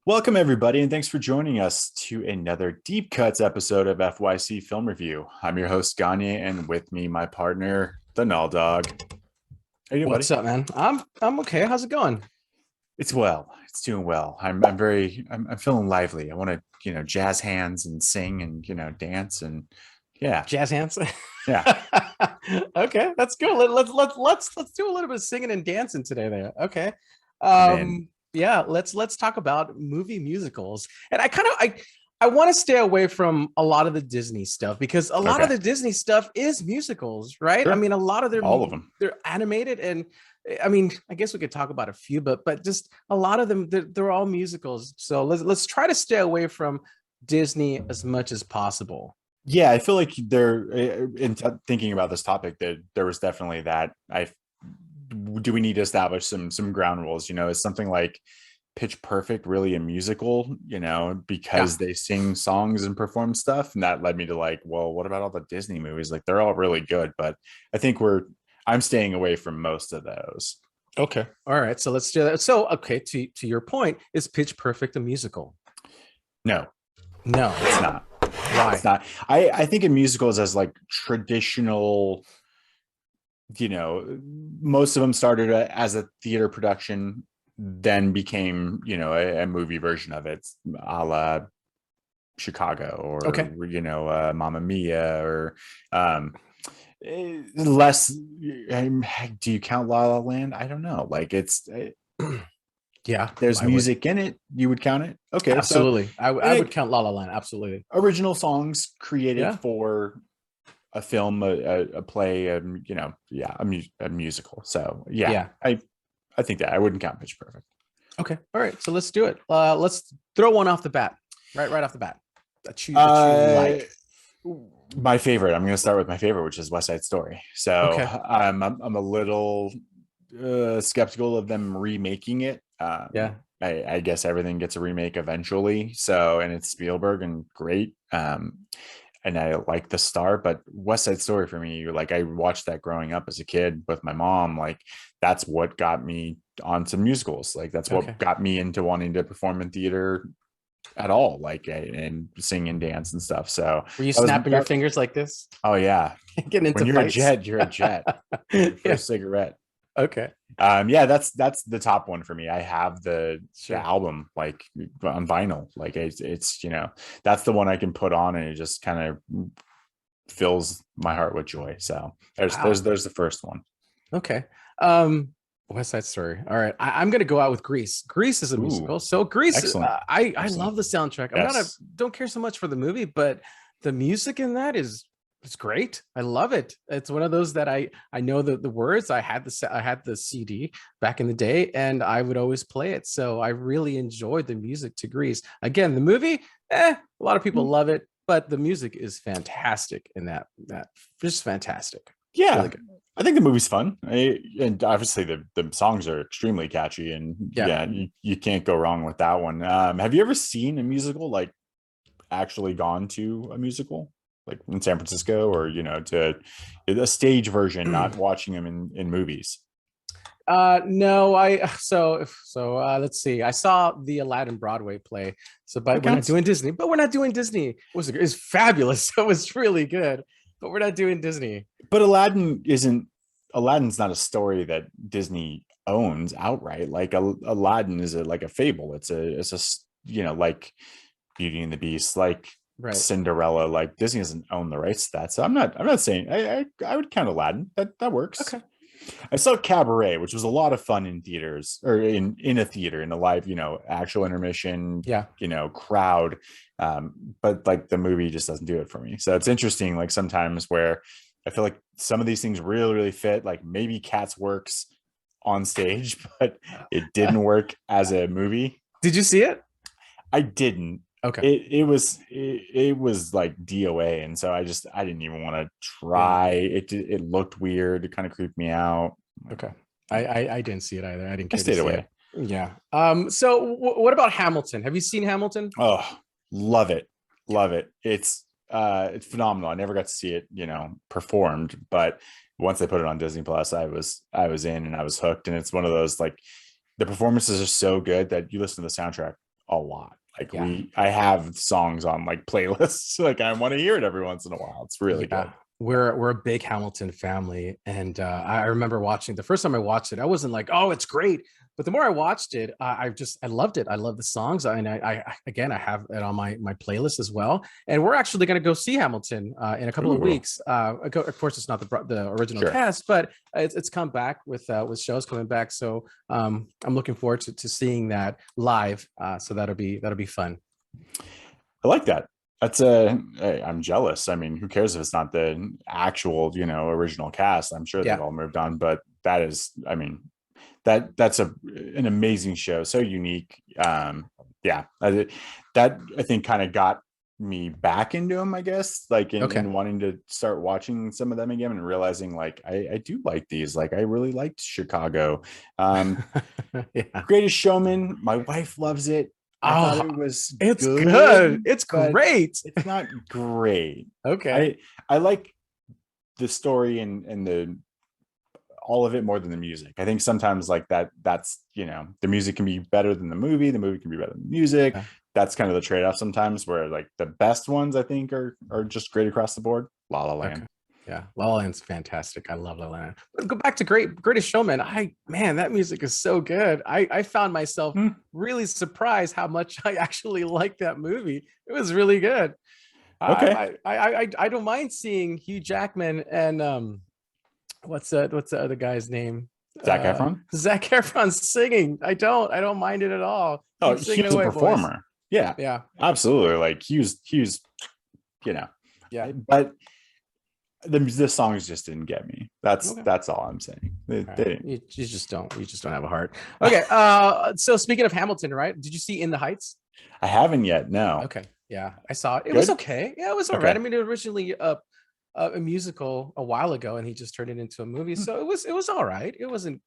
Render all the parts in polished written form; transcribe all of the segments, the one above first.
Welcome, everybody, and thanks for joining us to another Deep Cuts episode of FYC Film Review. I'm your host, Gagne, and with me, my partner, the Null Dog. How you doing, What's buddy? up, man? I'm okay. How's it going? It's well. It's doing well. I'm feeling lively. I want to, jazz hands and sing and, dance and yeah, Jazz hands. yeah. Okay, that's good. Let's do a little bit of singing and dancing today. There. Okay. I'm in. Yeah. Let's talk about movie musicals. And I want to stay away from a lot of the Disney stuff because a lot of Okay. the Disney stuff is musicals, right? I Sure. mean, a lot of All of them. they're animated, and I mean, I guess we could talk about a few, but just a lot of them they're all musicals. So let's try to stay away from Disney as much as possible. Yeah, I feel like thinking about this topic, that there was definitely that. I do we need to establish some ground rules? Is something like Pitch Perfect really a musical? Yeah. Because they sing songs and perform stuff, and that led me to like, well, what about all the Disney movies? Like they're all really good, but I think I'm staying away from most of those. Okay. All right. So let's do that. So, okay, to your point, is Pitch Perfect a musical? No, No. it's not. Why? It's not. I think in musicals as like traditional, most of them started as a theater production, then became, a movie version of it, a la Chicago or, Okay. Mamma Mia or less. Do you count La La Land? I don't know. Like Yeah, there's I would. music in it. You would count it. Okay. So Absolutely. I would count La La Land. Absolutely. original songs created Yeah. for a film, a play, yeah, a musical. So yeah, Yeah. I think that I wouldn't count Pitch Perfect. Okay. All right. So let's do it. Let's throw one off the bat. Right off the bat. That you Uh, like. my favorite. I'm going to start with my favorite, which is West Side Story. So Okay. I'm a little skeptical of them remaking it. Yeah. I guess everything gets a remake eventually. So, and it's Spielberg and great. And I like the star, but West Side Story for me, like I watched that growing up as a kid with my mom. Like that's what got me onto musicals. Like that's Okay. what got me into wanting to perform in theater at all, like and sing and dance and stuff. So Were you that was snapping your fingers like this? oh yeah. Getting into When you're a fights? jet, you're a jet. Your Yeah. first cigarette. Okay. Yeah, that's the top one for me. I have the Sure. album like on vinyl. Like it's that's the one I can put on and it just kind of fills my heart with joy. So Wow. there's the first one. Okay. West Side Story. All right. I'm gonna go out with Grease. Grease is a Ooh, musical. So Grease, excellent. I Excellent. love the soundtrack. Yes. Don't care so much for the movie, but the music in that is it's great. I love it. It's one of those that I know the words. I had the CD back in the day, and I would always play it. So I really enjoyed the music to Grease. Again, the movie, a lot of people love it, but the music is fantastic in that just fantastic. Really Yeah. good. I think the movie's fun. And obviously the songs are extremely catchy and Yeah. yeah, you can't go wrong with that one. Have you ever seen a musical, like actually gone to a musical like in San Francisco or to a stage version, not watching them in movies? No, let's see. I saw the Aladdin Broadway play. So, That but we're not counts. doing Disney. But we're not doing Disney. It was fabulous. It was really good. But we're not doing Disney. But Aladdin's not a story that Disney owns outright. Like Aladdin is like a fable. It's like Beauty and the Beast, like Right. Cinderella. Like Disney doesn't own the rights to that. So I'm not saying I would count Aladdin. That works. Okay. I saw Cabaret, which was a lot of fun in theaters or in a theater in a live, actual intermission, Yeah. crowd. But like the movie just doesn't do it for me. So it's interesting, like sometimes where I feel like some of these things really, really fit. Like maybe Cats works on stage, but it didn't work as a movie. Did you see it? I didn't. Okay. It was like DOA, and so I didn't even want to Yeah. try. It looked weird. It kind of creeped me out. Okay. I didn't see it either. I didn't I care to stayed see away. it. Yeah. So what about Hamilton? Have you seen Hamilton? Oh, love it. Love it. It's phenomenal. I never got to see it, performed, but once they put it on Disney Plus, I was in and I was hooked. And it's one of those like the performances are so good that you listen to the soundtrack a lot. Like Yeah. I have songs on like playlists. Like I want to hear it every once in a while. It's really good. Yeah, we're a big Hamilton family, and I remember watching the first time I watched it. I wasn't like, "Oh, it's great," but the more I watched it, I loved it. I love the songs, and again I have it on my playlist as well. And we're actually going to go see Hamilton in a couple of Ooh, weeks. Of course, it's not the original sure. cast, but it's come back with shows coming back. So I'm looking forward to seeing that live. So that'll be fun. I like that. That's I'm jealous. I mean, who cares if it's not the actual, original cast? I'm sure they've Yeah. all moved on, but that is, I mean, that's an amazing show, so unique. Yeah, that I think kind of got me back into them, I guess, like Okay. in wanting to start watching some of them again and realizing like I do like these. Like I really liked Chicago. Um, Yeah. Greatest Showman. My wife loves it. I thought Oh, it was it's good. good, It's but great. it's not great. Okay. I like the story and the all of it more than the music. I think sometimes like that's the music can be better than the movie can be better than the music. Yeah. That's kind of the trade-off sometimes where like the best ones I think are just great across the board. La La Okay. Land. Yeah. La La Land's fantastic. I love La La Land. But go back to Greatest Showman. Man, that music is so good. I found myself Hmm. really surprised how much I actually liked that movie. It was really good. Okay. I don't mind seeing Hugh Jackman and what's the other guy's name? Zac Efron. Zac Efron singing. I don't mind it at all. Oh, Keep he singing was a away, boys. performer. Yeah, Yeah. absolutely. Like he was, you know, Yeah. but the songs just didn't get me. That's Okay. that's all I'm saying. All They right. didn't. You just don't have a heart. Okay. So speaking of Hamilton, right? Did you see In the Heights? I haven't yet. No. Okay. Yeah, I saw it. It was Good. okay. Yeah, it was all right. I Okay. mean, it was originally a musical a while ago, and he just turned it into a movie. Hmm. So it was all right. It wasn't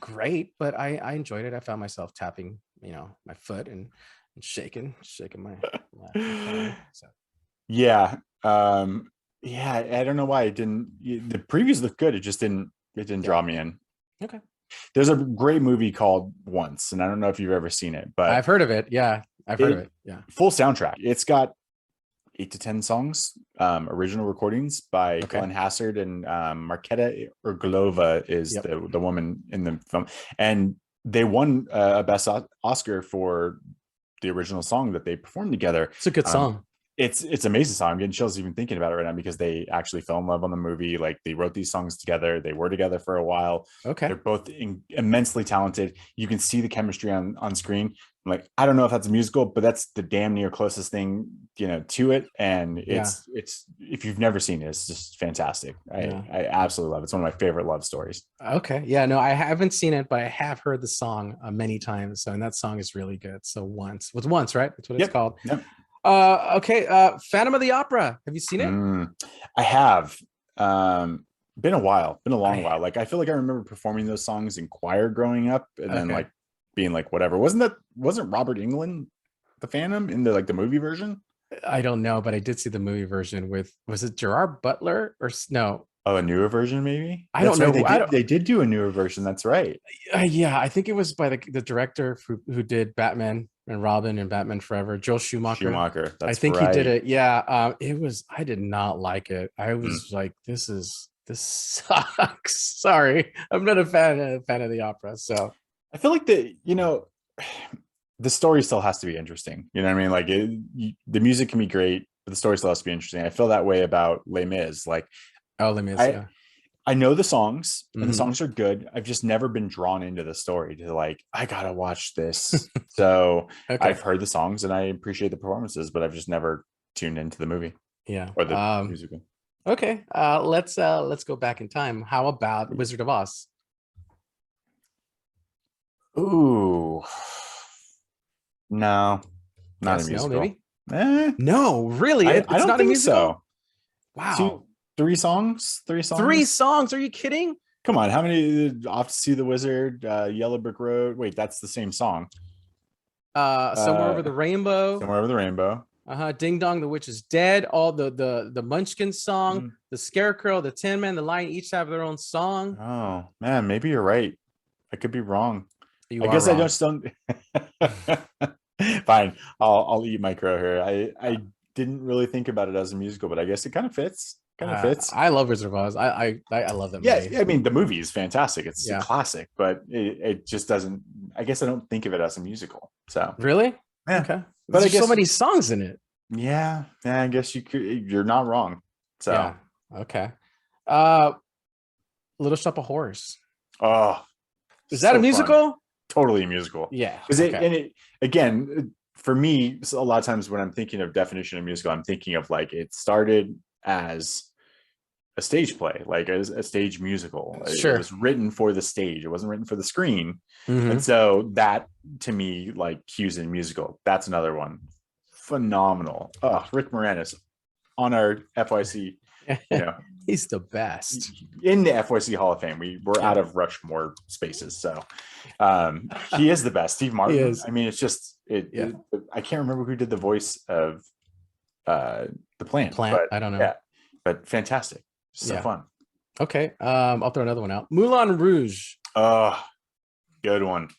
great, but I enjoyed it. I found myself tapping, my foot and shaking my thigh. So Yeah. Yeah. I don't know why it didn't. The previews looked good. It just didn't. It didn't yeah. draw me in. Okay. There's a great movie called Once, and I don't know if you've ever seen it, but I've heard of it. Yeah, I've heard of it it. Yeah. full soundtrack. It's got 8 to 10 songs, original recordings by Okay. Glenn Hassard and Marketa Urglova is Yep. the woman in the film, and they won a best Oscar for the original song that they performed together. It's a good Um, song. it's amazing song. I'm getting chills even thinking about it right now because they actually fell in love on the movie. Like they wrote these songs together. They were together for a while. Okay. They're both immensely talented. You can see the chemistry on screen. I'm like, I don't know if that's a musical, but that's the damn near closest thing, to it. And Yeah. it's if you've never seen it, it's just fantastic. Yeah. I absolutely love it. It's one of my favorite love stories. Okay. Yeah. No, I haven't seen it, but I have heard the song many times. So, and that song is really good. So, once, right? That's what it's Yep. called. Yep. Okay. Phantom of the Opera. Have you seen it? I have. Been a while, been a long I while. Like I feel like I remember performing those songs in choir growing up, and then Okay. like being like whatever. Wasn't Robert England the Phantom in the movie version? I don't know, but I did see the movie version was it Gerard Butler no? Oh, a newer version maybe. I don't That's right. know They who. I did. don't. They did do a newer version. That's right. Yeah, I think it was by the director who did Batman and Robin and Batman Forever, Joel Schumacher. Schumacher. I That's think he did right. it. Yeah, it was. I did not like it. I Mm. was like, this sucks. Sorry, I'm not a fan of the opera. So I feel like the story still has to be interesting. You know what I mean? Like the music can be great, but the story still has to be interesting. I feel that way about Les Mis. Like oh, let me see. I Yeah. I know the songs and the Mhm. songs are good. I've just never been drawn into the story to like, I gotta watch this. So Okay. I've heard the songs and I appreciate the performances, but I've just never tuned into the movie Yeah. or the musical. Okay. Let's go back in time. How about Wizard of Oz? Ooh. No, not a Yes. No. musical. Maybe. Eh, No. Really. I It's don't not a think musical. so. Wow. Two, three songs, three Three songs. songs. Are you kidding? Come on, how many off to see the wizard, Yellow Brick Road? Wait, that's the same song. Somewhere Over Uh the Rainbow. Somewhere Over the Rainbow. Ding Dong, the Witch is Dead. All the Munchkin song, Mm. the Scarecrow, the Tin Man, the Lion each have their own song. Oh man, maybe you're right. I could be wrong. You I are guess I wrong. just don't. Fine, I'll eat my crow here. I didn't really think about it as a musical, but I guess it kind of fits. Kind of fits. I love Wizard of Oz. I love that Yeah, movie. I mean the movie is fantastic. It's a Yeah. classic, but it just doesn't. I guess I don't think of it as a musical. So Really? yeah, Okay. but I There's so guess many songs in it. yeah. I guess you could. You're not wrong. So Yeah. Okay. Uh, Little Shop of Horrors. oh, Is that a so fun. musical? Totally a musical. Yeah. Because Okay. it again for me, so a lot of times when I'm thinking of definition of musical, I'm thinking of like it started as a stage play, like a stage musical. It Sure. was written for the stage. It wasn't written for the screen. And Hmm. so that to me, like cues in musical. That's another one. Phenomenal. Oh, Rick Moranis on our FYC, you know, He's the best. in the FYC Hall of Fame. We're Yeah. out of Rushmore spaces. So he is the best. Steve He Martin. is. I mean, it's just Yeah. I can't remember who did the voice of the plant, Plant. but I don't know. yeah, but fantastic. So Yeah. fun. Okay. I'll throw another one out. Moulin Rouge. Oh, good one.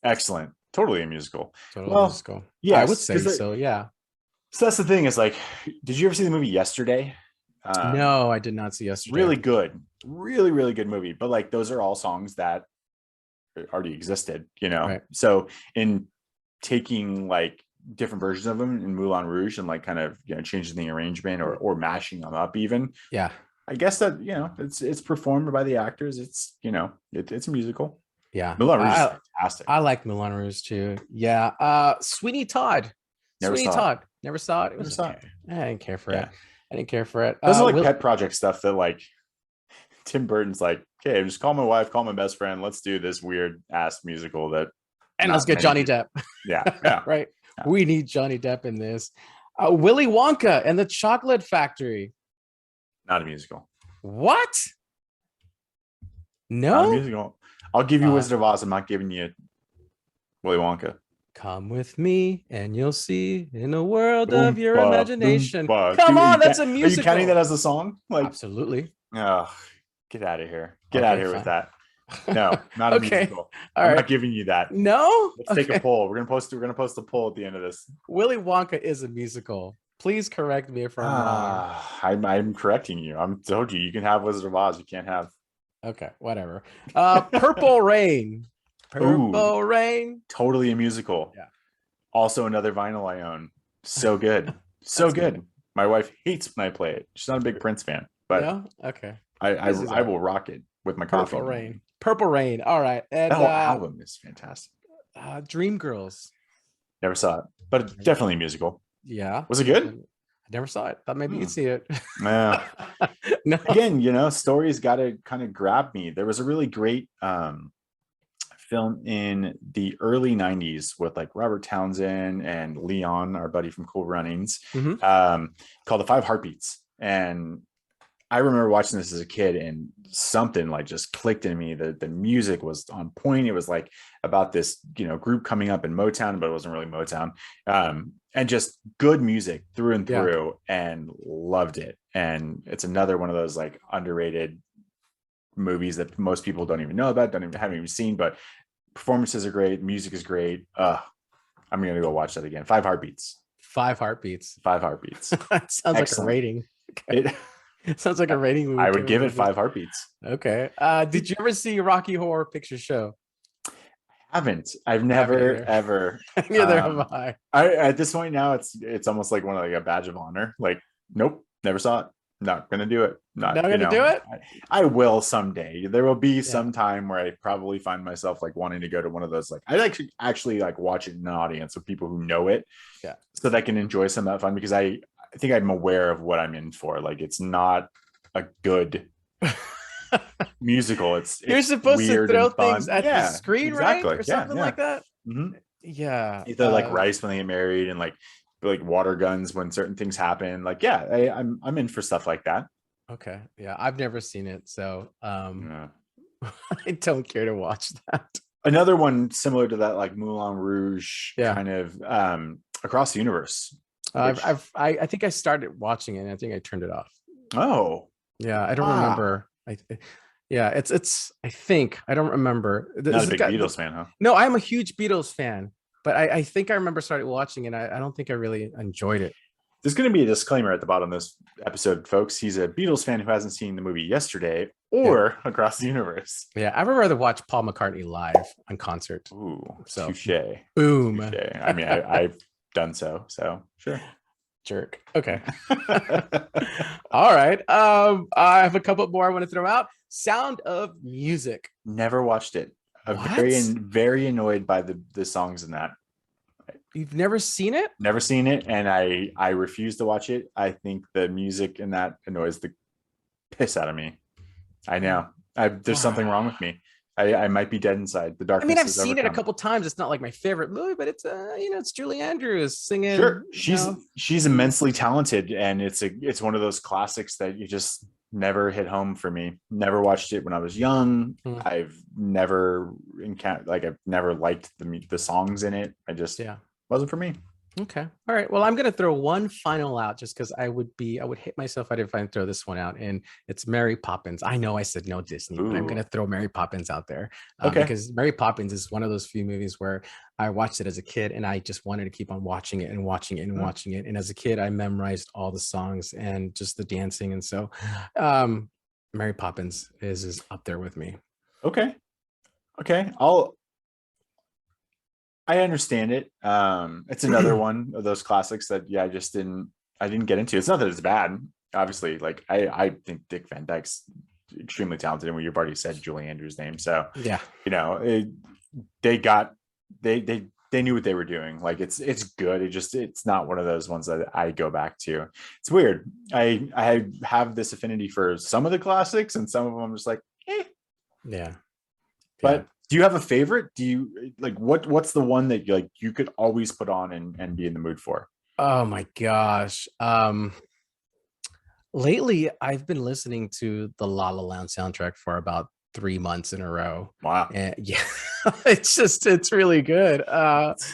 Excellent. Totally a musical. Total Well, musical. I would yes, say because so. Yeah. so that's the thing is like, did you ever see the movie Yesterday? No, I did not see yesterday. Really good, really good movie. But like those are all songs that already existed, you know. Right. So in taking like different versions of them in Moulin Rouge and like kind of changing the arrangement or mashing them up even. Yeah. I guess that it's performed by the actors. It's it's a musical. Yeah. Moulin Rouge is fantastic. I like Moulin Rouge too. Yeah. Sweeney Todd. Never Sweeney saw it. Todd. Never saw it. It Never was saw okay. it. I didn't care for Yeah. it. I didn't care for it. Those are like pet project stuff that like Tim Burton's like, okay, just call my wife, call my best friend. Let's do this weird ass musical that. And let's get Johnny Depp. Yeah. Right. Yeah. We need Johnny Depp in this. Willy Wonka and the Chocolate Factory. Not a musical. What? Not a No. musical. I'll give you Wizard of Oz. I'm not giving you Willy Wonka. Come with me and you'll see in a world of your Oompa, imagination. loompa. Come Dude, on, that's a are you musical. counting that as a song? Like, absolutely. oh, get out of here. Get Okay, out of here fine. with that. No, not a Okay. musical. All I'm right. not giving you that. No. Let's take a poll. We're gonna post a poll at the end of this. Willy Wonka is a musical. Please correct me if I'm wrong. I'm correcting you. I'm told you can have Wizard of Oz. You can't have. Okay, whatever. Purple Rain. Purple Rain. Totally a musical. Yeah. Also another vinyl I own. So good. So good. My wife hates when I play it. She's not a big Prince fan, but No? Okay. I will rock it with my coffee. Purple Rain. Purple Rain. All right. And That whole album is fantastic. Dreamgirls. Never saw it, but definitely a musical. Yeah. Was it good? I never saw it. Thought maybe you'd see it. Yeah. No. Again, stories got to kind of grab me. There was a really great film in the early 90s with like Robert Townsend and Leon, our buddy from Cool Runnings, called The Five Heartbeats. And I remember watching this as a kid and something like just clicked in me. The music was on point. It was like about this, group coming up in Motown, but it wasn't really Motown. And just good music through and through, and loved it. And it's another one of those like underrated movies that most people don't even know about, haven't even seen, but performances are great. Music is great. I'm going to go watch that again. Five Heartbeats. Five Heartbeats. Five Heartbeats. That sounds like a rating. Okay. It sounds like a rating. I would give it 5 heartbeats. Okay. Did you ever see Rocky Horror Picture Show? Haven't. I've never ever. Neither have I. At this point now, it's almost like one of like a badge of honor. Like, nope, never saw it. Not gonna do it. Not gonna do it. I will someday. There will be some time where I probably find myself like wanting to go to one of those. Like, I'd actually like watch it in an audience of people who know it, so that I can enjoy some of that fun, because I think I'm aware of what I'm in for. Like, it's not a good musical. You're supposed to throw things at the screen, right? Or something like that. Mm-hmm. Yeah. Either like rice when they get married, and like water guns when certain things happen. Like, I'm in for stuff like that. Okay. Yeah. I've never seen it. So I don't care to watch that. Another one similar to that, like Moulin Rouge, kind of Across the Universe. I think I started watching it and I think I turned it off. Oh. Yeah. I don't remember. Yeah, it's I think I don't remember. Not a big Beatles fan, huh? No, I'm a huge Beatles fan, but I think I remember started watching it. I don't think I really enjoyed it. There's going to be a disclaimer at the bottom of this episode, folks. He's a Beatles fan who hasn't seen the movie Yesterday Yeah. or Across the Universe. Yeah, I would rather watch Paul McCartney live on concert. Ooh, So touche. boom. Touche. I mean, I've done so sure. Jerk. Okay. All right. I have a couple more I want to throw out. Sound of Music. Never watched it. I'm What? very annoyed by the songs in that. You've never seen it? Never seen it, and I refuse to watch it. I think the music in that annoys the piss out of me. I know. There's something wrong with me. I might be dead inside. The I darkness. mean, I've has seen it a overcome. couple times. It's not like my favorite movie, but it's it's Julie Andrews singing. Sure, you know. she's immensely talented, and it's one of those classics that you just never hit home for me. Never watched it when I was young. Hmm. I've never I've never liked the songs in it. I just wasn't for me. Okay. All right. Well, I'm gonna throw one final out just because I would hit myself if I didn't throw this one out, and it's Mary Poppins. I know I said no Disney, but I'm gonna throw Mary Poppins out there because Mary Poppins is one of those few movies where I watched it as a kid and I just wanted to keep on watching it and watching it and watching it. And as a kid, I memorized all the songs and just the dancing, and so Mary Poppins is up there with me. Okay. I understand it. It's another one of those classics that I didn't get into. It's not that it's bad. Obviously, like I think Dick Van Dyke's extremely talented, and you've already said Julie Andrews' name. So yeah, they knew what they were doing. Like it's good. It's not one of those ones that I go back to. It's weird. I have this affinity for some of the classics, and some of them I'm just like, yeah. But do you have a favorite? Do you like what's the one that you could always put on and be in the mood for? Oh my gosh. Lately I've been listening to the La La Land soundtrack for about 3 months in a row. Wow. And yeah, it's really good.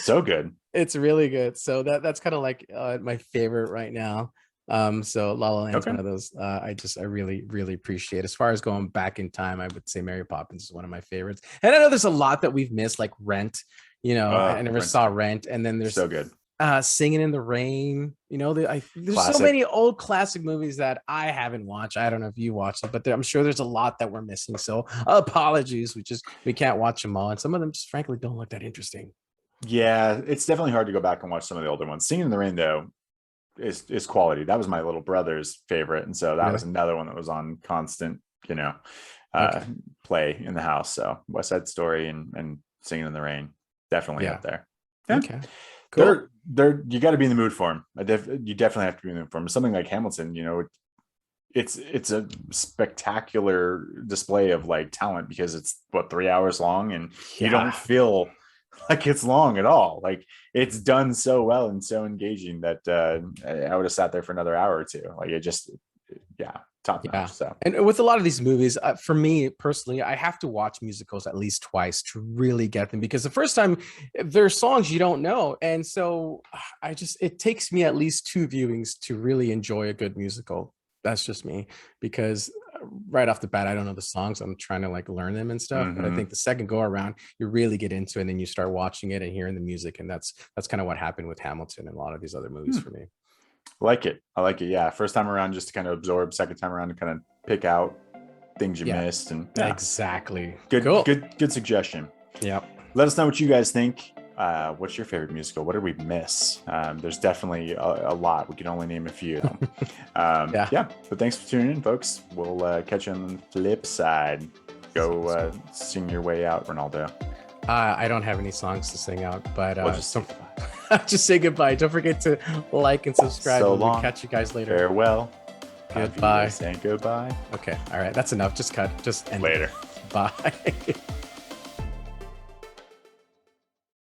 So good. It's really good. So that's kind of like my favorite right now. So La La Land's one of those I really, really appreciate. As far as going back in time, I would say Mary Poppins is one of my favorites. And I know there's a lot that we've missed, like Rent. I never saw Rent. And then there's so good. Singing in the Rain. There's Classic. So many old classic movies that I haven't watched. I don't know if you watched it, but I'm sure there's a lot that we're missing. So apologies. We can't watch them all. And some of them just frankly don't look that interesting. Yeah, it's definitely hard to go back and watch some of the older ones. Singing in the Rain, though, is quality. That was my little brother's favorite, and so that was another one that was on constant play in the house. So West Side Story and Singing in the Rain definitely up there. Okay, cool. You got to be in the mood for them. You definitely have to be in the mood for them. Something like Hamilton, it's a spectacular display of like talent because it's 3 hours long, and you don't feel like it's long at all. Like it's done so well and so engaging that I would have sat there for another hour or two. Like it just, top notch. So, and with a lot of these movies, for me personally, I have to watch musicals at least twice to really get them, because the first time there's songs you don't know, and so it takes me at least 2 viewings to really enjoy a good musical. That's just me, because right off the bat, I don't know the songs. I'm trying to like learn them and stuff. But I think the second go around, you really get into it, and then you start watching it and hearing the music. And that's kind of what happened with Hamilton and a lot of these other movies for me. I like it. Yeah. First time around, just to kind of absorb. Second time around, to kind of pick out things you missed. And exactly. Good, cool. good suggestion. Yeah. Let us know what you guys think. What's your favorite musical? What did we miss? There's definitely a lot. We can only name a few. But thanks for tuning in, folks. We'll catch you on the flip side. Go sing your way out, Ronaldo. I don't have any songs to sing out, but just say goodbye. Don't forget to like and subscribe. We'll catch you guys later. Farewell. Goodbye. And goodbye. Okay. All right. That's enough. Just cut. Just end later. Bye.